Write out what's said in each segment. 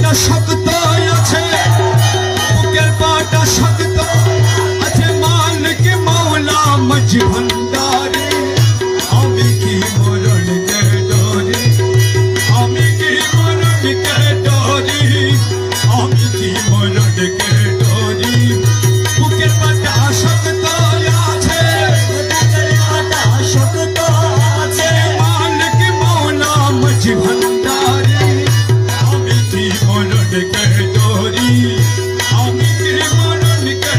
পাটা শক্ত আছে, বুকের পাটা শক্ত আছে, মালিক মৌলা মজ ভান্ডারে। আমি কি মরণকে ডরি, আমি কি মরণকে ডরি, আমি কি মরণকে ডরি। বুকের পাটা শক্ত আছে, বুকের পাটা শক্ত আছে, মালিক মৌলা মজ ভান্ডারে। আমি কি মরণকে ডরি, আমি কি মরণকে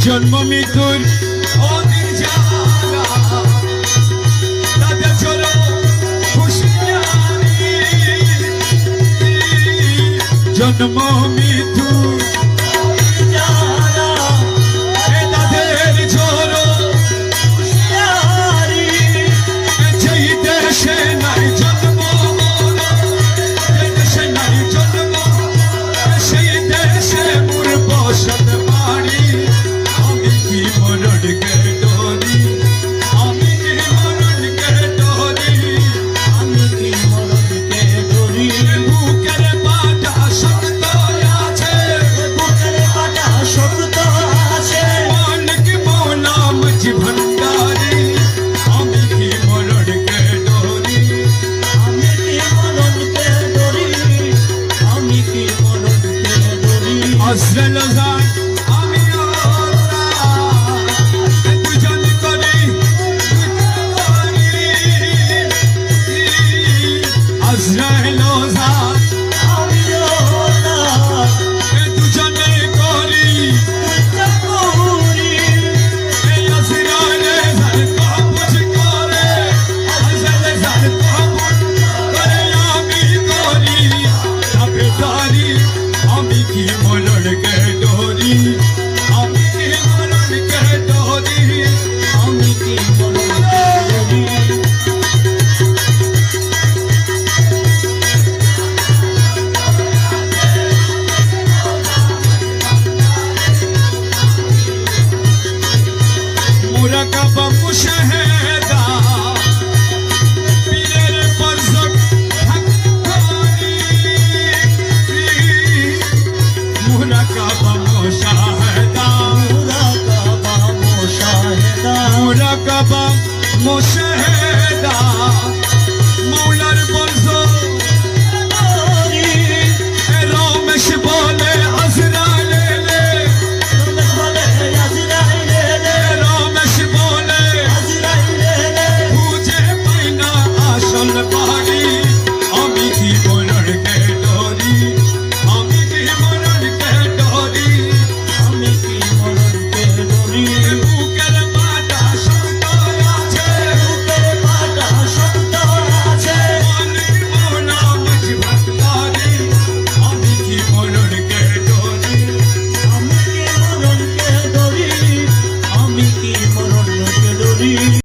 জন্ম মৃত্যুর অধীর জানা, তাদের চলো হুঁশিয়ারি। জন্ম মৃত্যুর জানা তাদের চলো হুঁশিয়ারি। যেই দেশে নাই জন্ম, যে দেশে নাই জন্ম, সেই দেশে মোর বসত বাড়ি। আমি কি মরণকে ডরি, আমি কি মরণকে ডরি, আমি কি মরণকে ডরি। বুকের পাটা শক্ত আছে, বুকের পাটা শক্ত আছে, মালিক মৌলা মজ ভান্ডারে। আমি কি মরণকে ডরি, আমি কি মরণকে ডরি, আমি কি মরণকে ডরি। আজরাইল যায় আমি দুজন করি, আজরাইল যায়